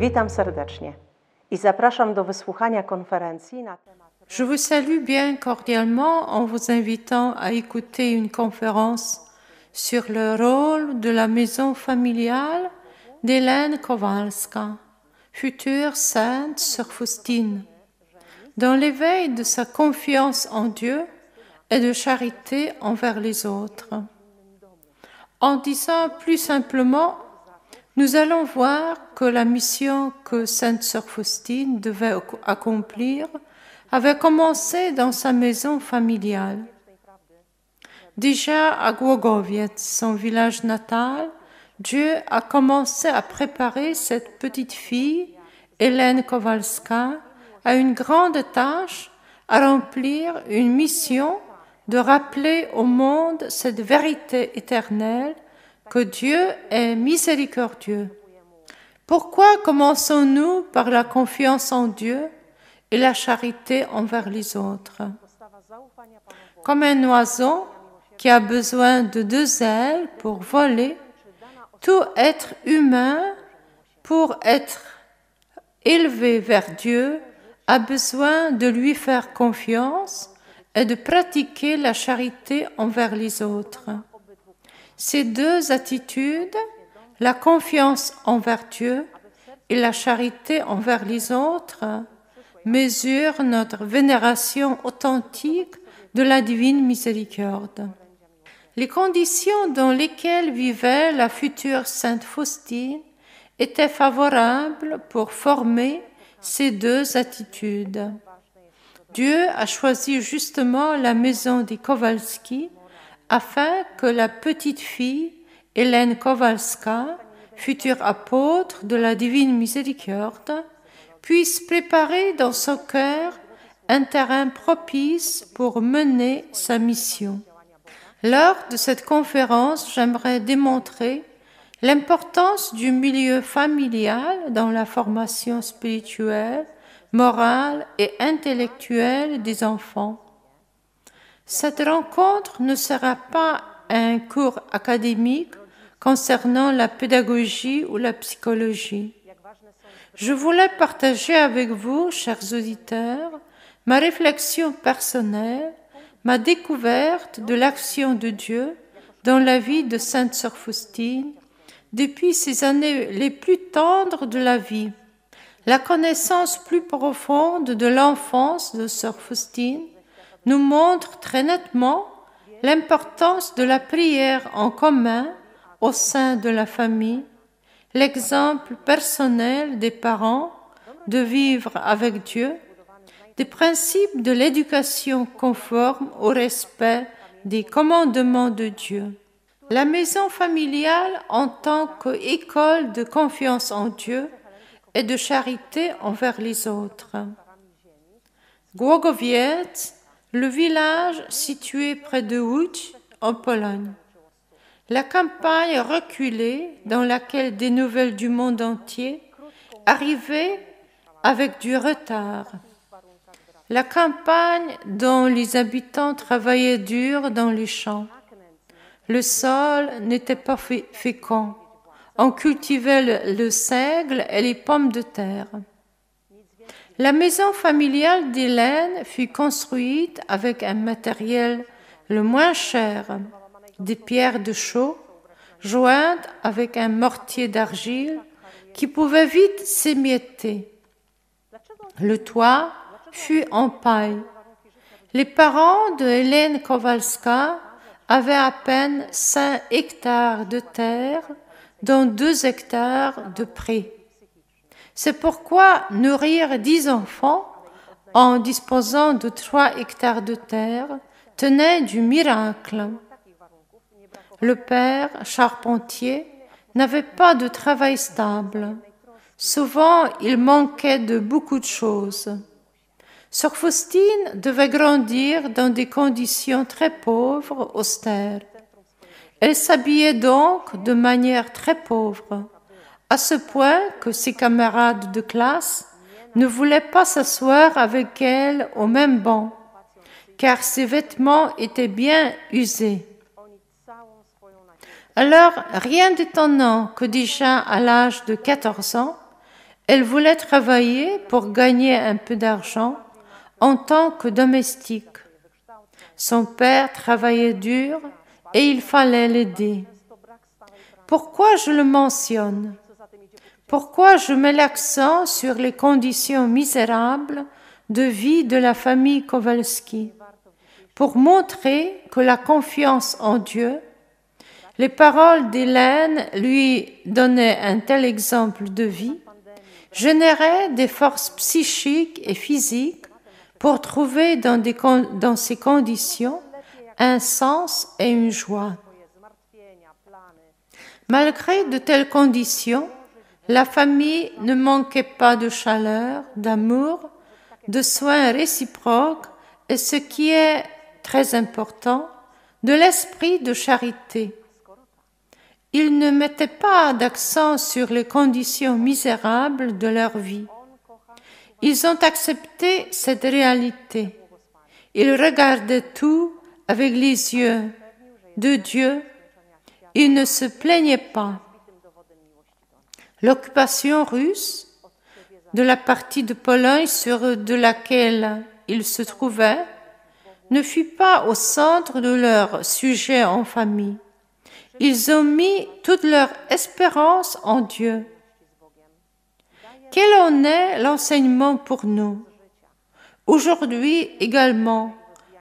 Witam serdecznie i zapraszam do wysłuchania konferencji na temat... Je vous salue bien cordialement en vous invitant à écouter une conférence sur le rôle de la maison familiale d'Hélène Kowalska, future sainte sœur Faustine, dans l'éveil de sa confiance en Dieu et de charité envers les autres. En disant plus simplement, nous allons voir que la mission que sainte sœur Faustine devait accomplir avait commencé dans sa maison familiale. Déjà à Głogowiec, son village natal, Dieu a commencé à préparer cette petite fille, Hélène Kowalska, à une grande tâche, à remplir une mission de rappeler au monde cette vérité éternelle que Dieu est miséricordieux. Pourquoi commençons-nous par la confiance en Dieu et la charité envers les autres? Comme un oiseau qui a besoin de 2 ailes pour voler, tout être humain, pour être élevé vers Dieu, a besoin de lui faire confiance et de pratiquer la charité envers les autres. Ces 2 attitudes, la confiance envers Dieu et la charité envers les autres, mesurent notre vénération authentique de la divine miséricorde. Les conditions dans lesquelles vivait la future sainte Faustine étaient favorables pour former ces 2 attitudes. Dieu a choisi justement la maison des Kowalski afin que la petite fille, Hélène Kowalska, future apôtre de la divine miséricorde, puisse préparer dans son cœur un terrain propice pour mener sa mission. Lors de cette conférence, j'aimerais démontrer l'importance du milieu familial dans la formation spirituelle, morale et intellectuelle des enfants. Cette rencontre ne sera pas un cours académique concernant la pédagogie ou la psychologie. Je voulais partager avec vous, chers auditeurs, ma réflexion personnelle, ma découverte de l'action de Dieu dans la vie de sainte sœur Faustine depuis ces années les plus tendres de la vie. La connaissance plus profonde de l'enfance de sœur Faustine nous montre très nettement l'importance de la prière en commun au sein de la famille, l'exemple personnel des parents de vivre avec Dieu, des principes de l'éducation conforme au respect des commandements de Dieu. La maison familiale en tant qu'école de confiance en Dieu et de charité envers les autres. Głogowiec, le village situé près de Łódź, en Pologne. La campagne reculée dans laquelle des nouvelles du monde entier arrivaient avec du retard. La campagne dont les habitants travaillaient dur dans les champs. Le sol n'était pas fécond. On cultivait le seigle et les pommes de terre. La maison familiale d'Hélène fut construite avec un matériel le moins cher, des pierres de chaux, jointes avec un mortier d'argile qui pouvait vite s'émietter. Le toit fut en paille. Les parents de Hélène Kowalska avaient à peine 5 hectares de terre, dont 2 hectares de prés. C'est pourquoi nourrir 10 enfants en disposant de 3 hectares de terre tenait du miracle. Le père, charpentier, n'avait pas de travail stable. Souvent, il manquait de beaucoup de choses. Sœur Faustine devait grandir dans des conditions très pauvres, austères. Elle s'habillait donc de manière très pauvre, à ce point que ses camarades de classe ne voulaient pas s'asseoir avec elle au même banc, car ses vêtements étaient bien usés. Alors, rien d'étonnant que déjà à l'âge de 14 ans, Elle voulait travailler pour gagner un peu d'argent en tant que domestique. Son père travaillait dur et il fallait l'aider. Pourquoi je le mentionne? Pourquoi je mets l'accent sur les conditions misérables de vie de la famille Kowalski? Pour montrer que la confiance en Dieu, les paroles d'Hélène lui donnaient un tel exemple de vie, généraient des forces psychiques et physiques pour trouver dans ces conditions un sens et une joie. Malgré de telles conditions, la famille ne manquait pas de chaleur, d'amour, de soins réciproques et ce qui est très important, de l'esprit de charité. Ils ne mettaient pas d'accent sur les conditions misérables de leur vie. Ils ont accepté cette réalité. Ils regardaient tout avec les yeux de Dieu. Ils ne se plaignaient pas. L'occupation russe de la partie de Pologne de laquelle ils se trouvaient ne fut pas au centre de leur sujet en famille. Ils ont mis toute leur espérance en Dieu. Quel en est l'enseignement pour nous? Aujourd'hui également,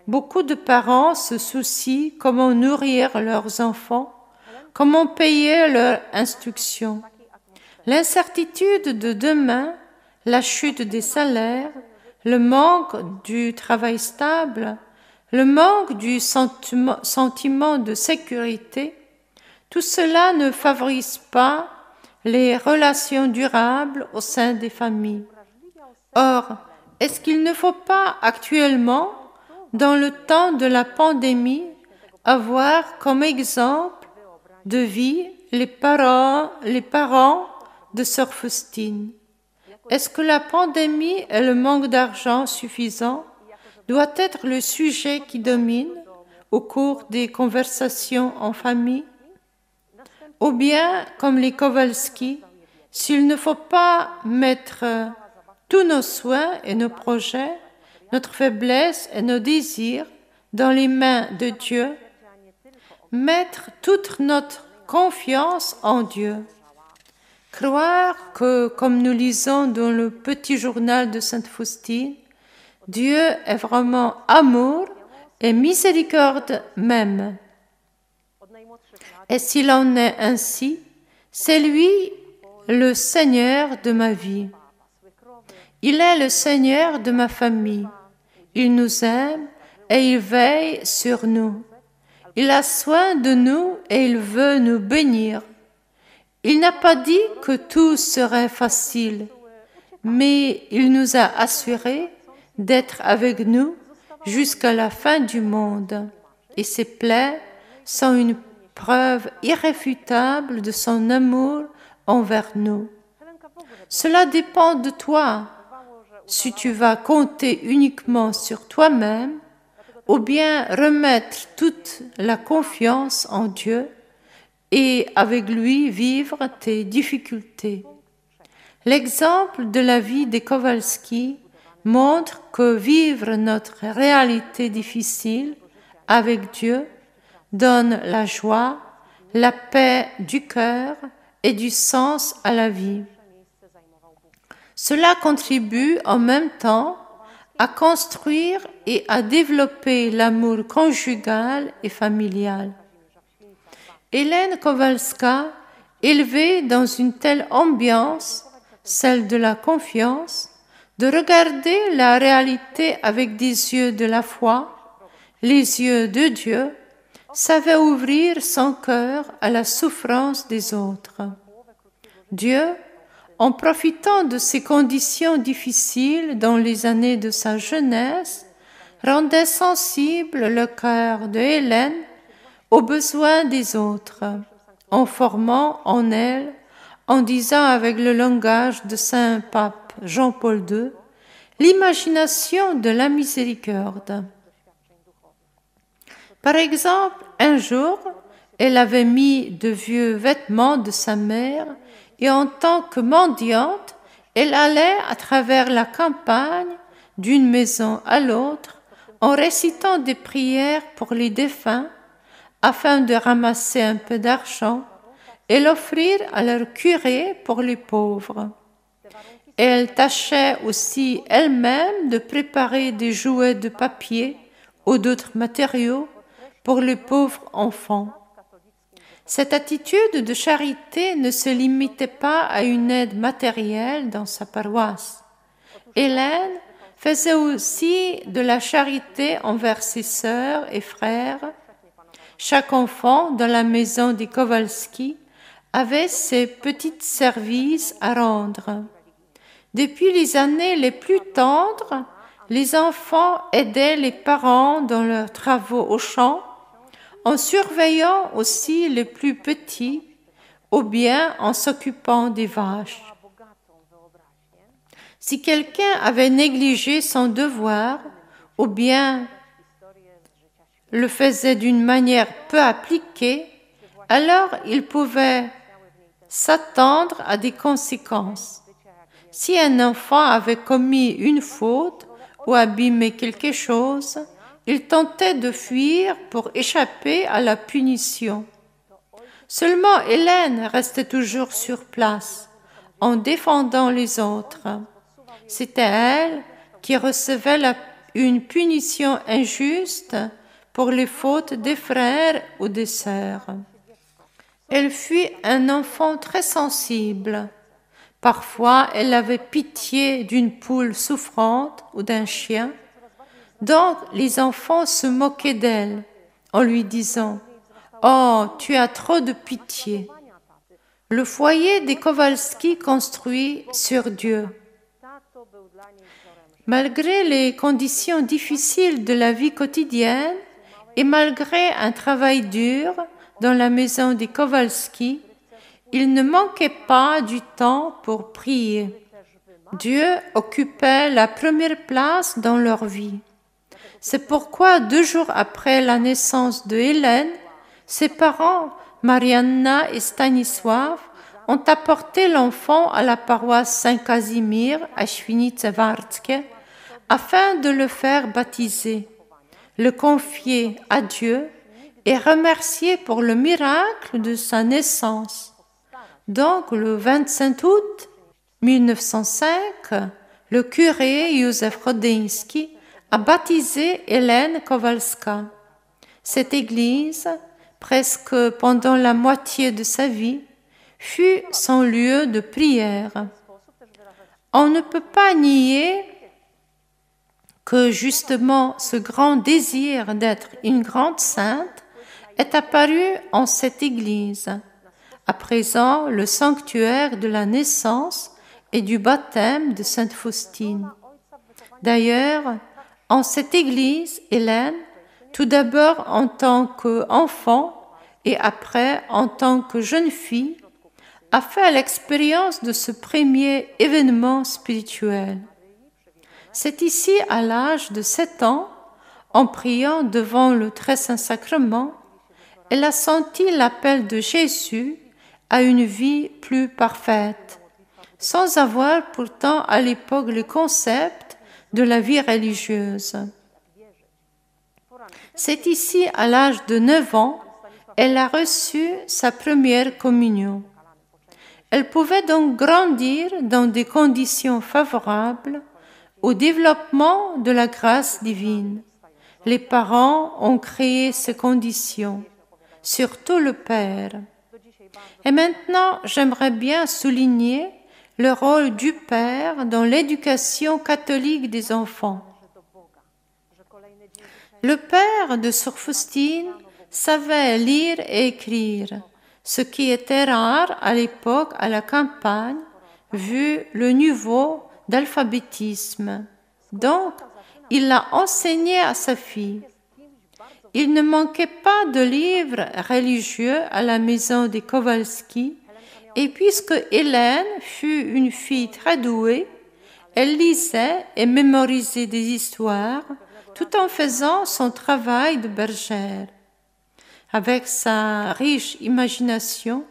beaucoup de parents se soucient comment nourrir leurs enfants, comment payer leur instruction. L'incertitude de demain, la chute des salaires, le manque du travail stable, le manque du sentiment de sécurité, tout cela ne favorise pas les relations durables au sein des familles. Or, est-ce qu'il ne faut pas actuellement, dans le temps de la pandémie, avoir comme exemple de vie les parents de Sœur Faustine? Est-ce que la pandémie et le manque d'argent suffisant doit être le sujet qui domine au cours des conversations en famille? Ou bien, comme les Kowalski, s'il ne faut pas mettre tous nos soins et nos projets, notre faiblesse et nos désirs dans les mains de Dieu, mettre toute notre confiance en Dieu. Croire que, comme nous lisons dans le petit journal de Sainte Faustine, Dieu est vraiment amour et miséricorde même. Et s'il en est ainsi, c'est lui le Seigneur de ma vie. Il est le Seigneur de ma famille. Il nous aime et il veille sur nous. Il a soin de nous et il veut nous bénir. Il n'a pas dit que tout serait facile, mais il nous a assuré d'être avec nous jusqu'à la fin du monde. Et ses plaies sont une preuve irréfutable de son amour envers nous. Cela dépend de toi, si tu vas compter uniquement sur toi-même ou bien remettre toute la confiance en Dieu et avec lui vivre tes difficultés. L'exemple de la vie des Kowalski montre que vivre notre réalité difficile avec Dieu donne la joie, la paix du cœur et du sens à la vie. Cela contribue en même temps à construire et à développer l'amour conjugal et familial. Hélène Kowalska, élevée dans une telle ambiance, celle de la confiance, de regarder la réalité avec des yeux de la foi, les yeux de Dieu, savait ouvrir son cœur à la souffrance des autres. Dieu, en profitant de ces conditions difficiles dans les années de sa jeunesse, rendait sensible le cœur de Hélène aux besoins des autres, en formant en elle, en disant avec le langage de Saint Pape Jean-Paul II, l'imagination de la miséricorde. Par exemple, un jour, elle avait mis de vieux vêtements de sa mère et en tant que mendiante, Elle allait à travers la campagne, d'une maison à l'autre, en récitant des prières pour les défunts, afin de ramasser un peu d'argent et l'offrir à leur curé pour les pauvres. Elle tâchait aussi elle-même de préparer des jouets de papier ou d'autres matériaux pour les pauvres enfants. Cette attitude de charité ne se limitait pas à une aide matérielle dans sa paroisse. Hélène faisait aussi de la charité envers ses sœurs et frères. Chaque enfant dans la maison des Kowalski avait ses petits services à rendre. Depuis les années les plus tendres, les enfants aidaient les parents dans leurs travaux au champ, en surveillant aussi les plus petits, ou bien en s'occupant des vaches. Si quelqu'un avait négligé son devoir, ou bien le faisait d'une manière peu appliquée, alors il pouvait s'attendre à des conséquences. Si un enfant avait commis une faute ou abîmé quelque chose, il tentait de fuir pour échapper à la punition. Seulement Hélène restait toujours sur place, en défendant les autres. C'était elle qui recevait une punition injuste pour les fautes des frères ou des sœurs. Elle fut un enfant très sensible. Parfois, elle avait pitié d'une poule souffrante ou d'un chien. Donc, les enfants se moquaient d'elle en lui disant « Oh, tu as trop de pitié !» Le foyer des Kowalski construit sur Dieu. Malgré les conditions difficiles de la vie quotidienne et malgré un travail dur dans la maison des Kowalski, il ne manquait pas du temps pour prier. Dieu occupait la première place dans leur vie. C'est pourquoi 2 jours après la naissance de Hélène, ses parents, Marianna et Stanisław, ont apporté l'enfant à la paroisse Saint-Casimir à Świnice-Wartkie afin de le faire baptiser, le confier à Dieu et remercier pour le miracle de sa naissance. Donc, le 25 août 1905, le curé Józef Rodyński a baptisé Hélène Kowalska. Cette église, presque pendant la moitié de sa vie, fut son lieu de prière. On ne peut pas nier que justement ce grand désir d'être une grande sainte est apparu en cette église. À présent, le sanctuaire de la naissance et du baptême de Sainte Faustine. D'ailleurs, en cette église, Hélène, tout d'abord en tant qu'enfant et après en tant que jeune fille, a fait l'expérience de ce premier événement spirituel. C'est ici, à l'âge de 7 ans, en priant devant le Très Saint Sacrement, elle a senti l'appel de Jésus à une vie plus parfaite, sans avoir pourtant à l'époque le concept de la vie religieuse. C'est ici, à l'âge de 9 ans, elle a reçu sa première communion. Elle pouvait donc grandir dans des conditions favorables au développement de la grâce divine. Les parents ont créé ces conditions, surtout le père. Et maintenant, j'aimerais bien souligner le rôle du père dans l'éducation catholique des enfants. Le père de Sœur Faustine savait lire et écrire, ce qui était rare à l'époque à la campagne, vu le niveau d'alphabétisme. Donc, il l'a enseigné à sa fille. Il ne manquait pas de livres religieux à la maison des Kowalski, et puisque Hélène fut une fille très douée, elle lisait et mémorisait des histoires tout en faisant son travail de bergère. Avec sa riche imagination,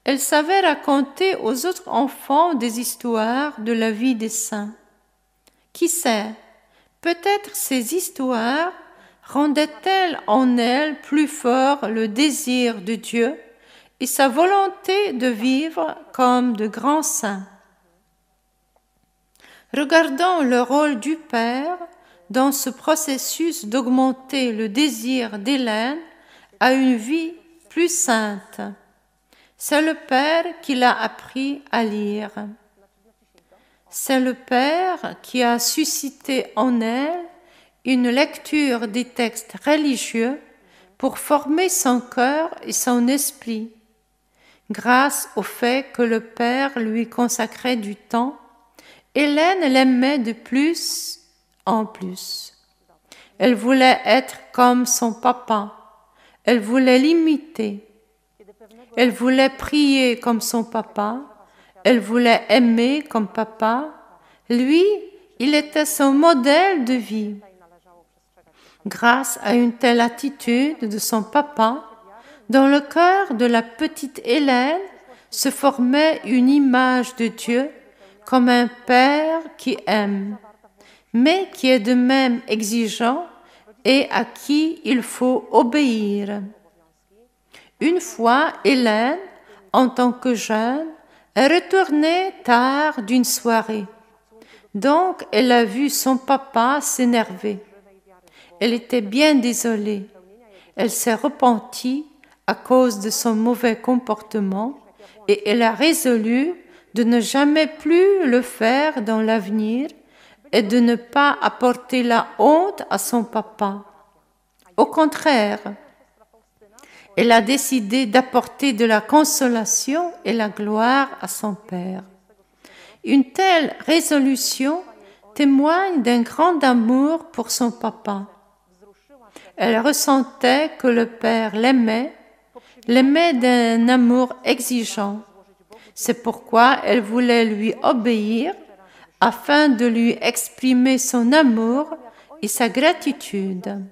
Elle savait raconter aux autres enfants des histoires de la vie des saints. Qui sait, peut-être ces histoires rendaient-elles en elle plus fort le désir de Dieu et sa volonté de vivre comme de grands saints. Regardons le rôle du Père dans ce processus d'augmenter le désir d'Hélène à une vie plus sainte. C'est le Père qui l'a appris à lire. C'est le Père qui a suscité en elle une lecture des textes religieux pour former son cœur et son esprit, grâce au fait que le Père lui consacrait du temps. Hélène l'aimait de plus en plus. Elle voulait être comme son papa. Elle voulait l'imiter. Elle voulait prier comme son papa. Elle voulait aimer comme papa. Lui, il était son modèle de vie. Grâce à une telle attitude de son papa, dans le cœur de la petite Hélène se formait une image de Dieu comme un père qui aime, mais qui est de même exigeant et à qui il faut obéir. Une fois, Hélène, en tant que jeune, est retournée tard d'une soirée. Donc, elle a vu son papa s'énerver. Elle était bien désolée. Elle s'est repentie à cause de son mauvais comportement et elle a résolu de ne jamais plus le faire dans l'avenir et de ne pas apporter la honte à son papa. Au contraire, elle a décidé d'apporter de la consolation et la gloire à son père. Une telle résolution témoigne d'un grand amour pour son papa. Elle ressentait que le père l'aimait d'un amour exigeant. C'est pourquoi elle voulait lui obéir afin de lui exprimer son amour et sa gratitude.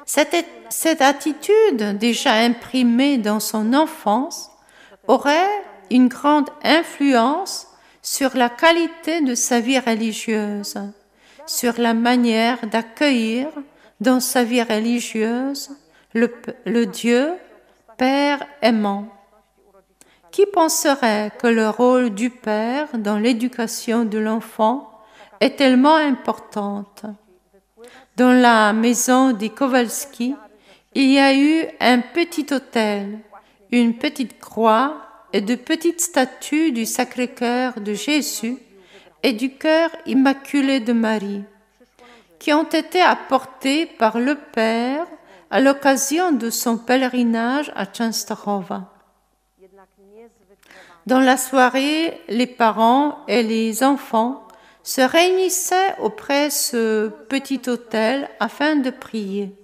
Cette attitude, déjà imprimée dans son enfance, aurait une grande influence sur la qualité de sa vie religieuse, sur la manière d'accueillir dans sa vie religieuse le Dieu Père aimant. Qui penserait que le rôle du Père dans l'éducation de l'enfant est tellement important? Dans la maison des Kowalski, il y a eu un petit autel, une petite croix et de petites statues du Sacré-Cœur de Jésus et du Cœur immaculé de Marie, qui ont été apportées par le Père à l'occasion de son pèlerinage à Częstochowa. Dans la soirée, les parents et les enfants se réunissaient auprès de ce petit autel afin de prier.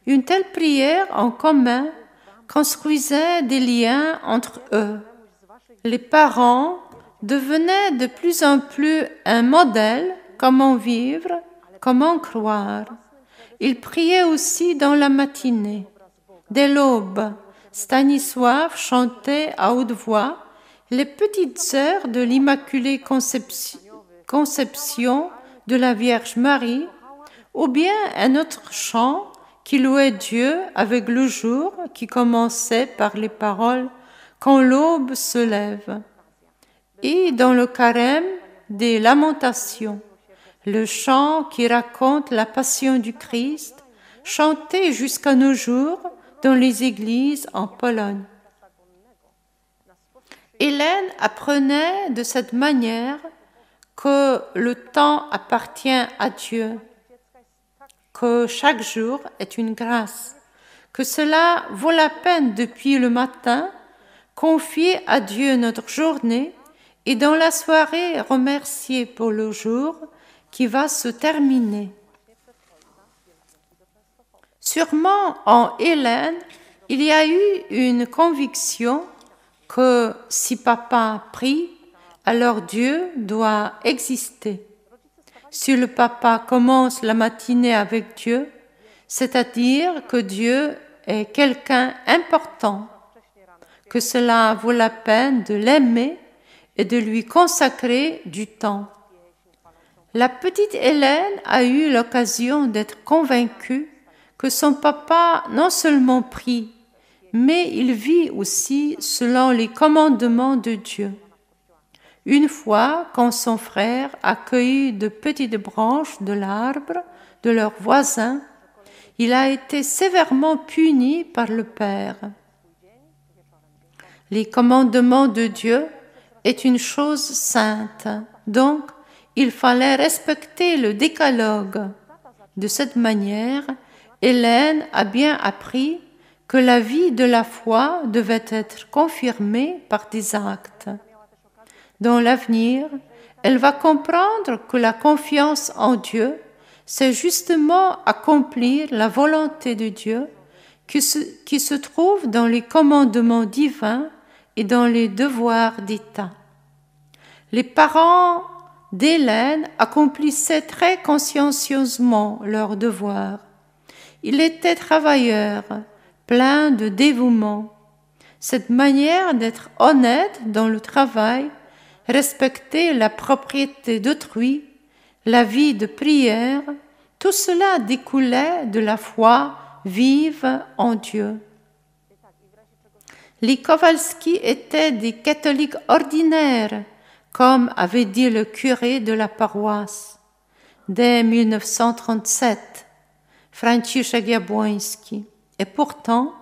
Une telle prière en commun construisait des liens entre eux. Les parents devenaient de plus en plus un modèle, comment vivre, comment croire. Ils priaient aussi dans la matinée. Dès l'aube, Stanisław chantait à haute voix les petites sœurs de l'Immaculée Conception de la Vierge Marie, ou bien un autre chant qui louait Dieu avec le jour, qui commençait par les paroles « Quand l'aube se lève », et dans le carême des Lamentations, le chant qui raconte la passion du Christ, chanté jusqu'à nos jours dans les églises en Pologne. Hélène apprenait de cette manière que le temps appartient à Dieu, que chaque jour est une grâce, que cela vaut la peine depuis le matin confier à Dieu notre journée et dans la soirée remercier pour le jour qui va se terminer. Sûrement en Hélène, il y a eu une conviction que si papa prie, alors Dieu doit exister. Si le papa commence la matinée avec Dieu, c'est-à-dire que Dieu est quelqu'un important. que cela vaut la peine de l'aimer et de lui consacrer du temps. La petite Hélène a eu l'occasion d'être convaincue que son papa non seulement prie, mais il vit aussi selon les commandements de Dieu. Une fois, quand son frère a cueilli de petites branches de l'arbre de leur voisin, il a été sévèrement puni par le Père. Les commandements de Dieu est une chose sainte, donc il fallait respecter le décalogue. De cette manière, Hélène a bien appris que la vie de la foi devait être confirmée par des actes. Dans l'avenir, elle va comprendre que la confiance en Dieu, c'est justement accomplir la volonté de Dieu qui se trouve dans les commandements divins et dans les devoirs d'État. Les parents d'Hélène accomplissaient très consciencieusement leurs devoirs. Il était travailleur, plein de dévouement. Cette manière d'être honnête dans le travail, respecter la propriété d'autrui, la vie de prière, tout cela découlait de la foi vive en Dieu. Les Kowalski étaient des catholiques ordinaires, comme avait dit le curé de la paroisse. Dès 1937, Franciszek Jabłoński. Et pourtant,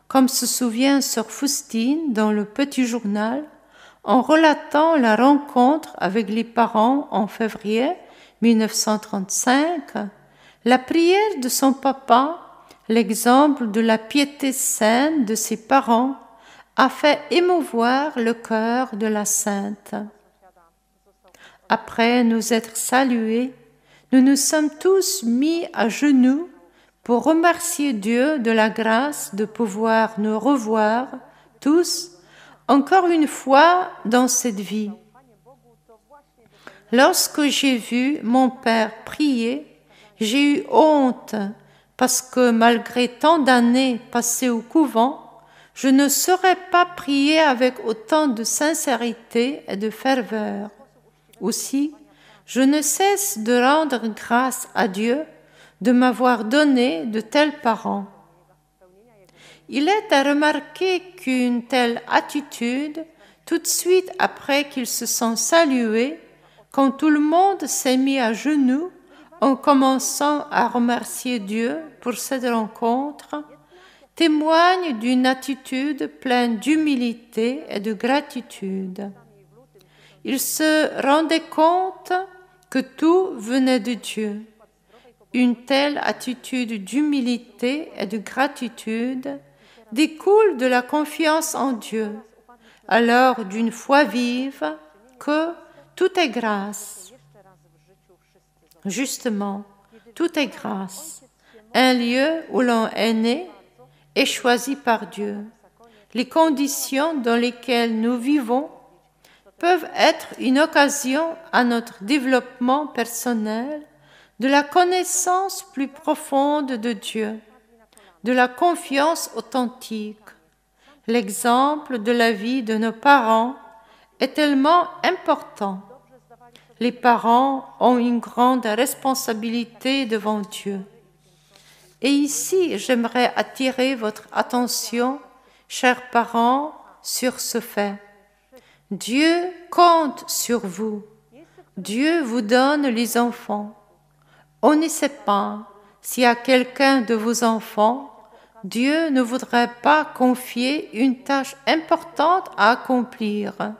comme se souvient sœur Faustine dans le Petit Journal, en relatant la rencontre avec les parents en février 1935, la prière de son papa, l'exemple de la piété saine de ses parents, a fait émouvoir le cœur de la sainte. Après nous être salués, nous nous sommes tous mis à genoux pour remercier Dieu de la grâce de pouvoir nous revoir tous encore une fois dans cette vie. Lorsque j'ai vu mon père prier, j'ai eu honte parce que malgré tant d'années passées au couvent, je ne saurais pas prier avec autant de sincérité et de ferveur. Aussi, je ne cesse de rendre grâce à Dieu de m'avoir donné de tels parents. Il est à remarquer qu'une telle attitude, tout de suite après qu'ils se sont salués, quand tout le monde s'est mis à genoux en commençant à remercier Dieu pour cette rencontre, témoigne d'une attitude pleine d'humilité et de gratitude. Ils se rendaient compte que tout venait de Dieu. Une telle attitude d'humilité et de gratitude découle de la confiance en Dieu, alors d'une foi vive que tout est grâce. Justement, tout est grâce. Un lieu où l'on est né est choisi par Dieu. Les conditions dans lesquelles nous vivons peuvent être une occasion à notre développement personnel, de la connaissance plus profonde de Dieu, de la confiance authentique. L'exemple de la vie de nos parents est tellement important. Les parents ont une grande responsabilité devant Dieu. Et ici, j'aimerais attirer votre attention, chers parents, sur ce fait. Dieu compte sur vous. Dieu vous donne les enfants. On ne sait pas si à quelqu'un de vos enfants, Dieu ne voudrait pas confier une tâche importante à accomplir,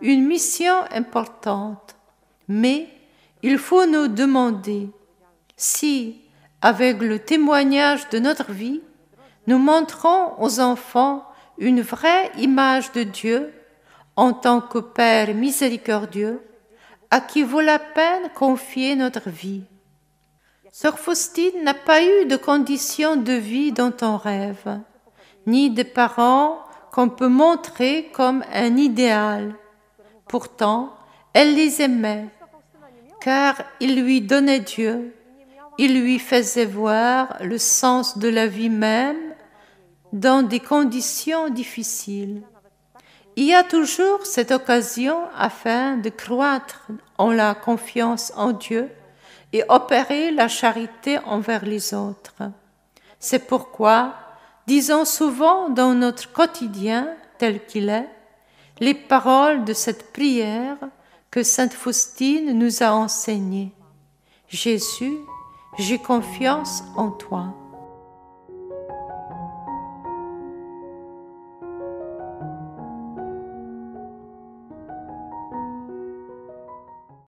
une mission importante. Mais il faut nous demander si, avec le témoignage de notre vie, nous montrons aux enfants une vraie image de Dieu en tant que Père miséricordieux, à qui vaut la peine confier notre vie. Sœur Faustine n'a pas eu de conditions de vie dont on rêve, ni de parents qu'on peut montrer comme un idéal. Pourtant, elle les aimait, car ils lui donnaient Dieu, ils lui faisaient voir le sens de la vie même dans des conditions difficiles. Il y a toujours cette occasion afin de croître en la confiance en Dieu et opérer la charité envers les autres. C'est pourquoi, disons souvent dans notre quotidien tel qu'il est, les paroles de cette prière que sainte Faustine nous a enseignées. Jésus, j'ai confiance en toi.